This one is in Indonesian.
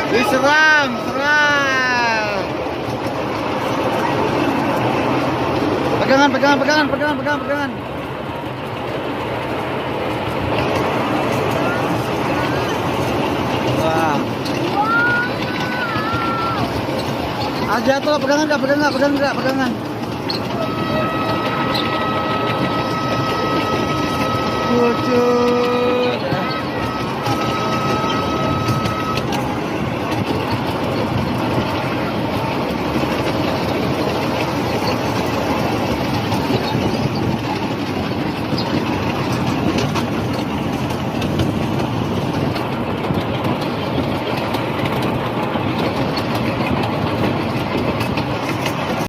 Diserang, serang. Pegangan, pegangan, pegangan, pegangan, pegangan, pegangan. Wah. Ah, jatuh, pegangan enggak, pegangan enggak, pegangan enggak, pegangan.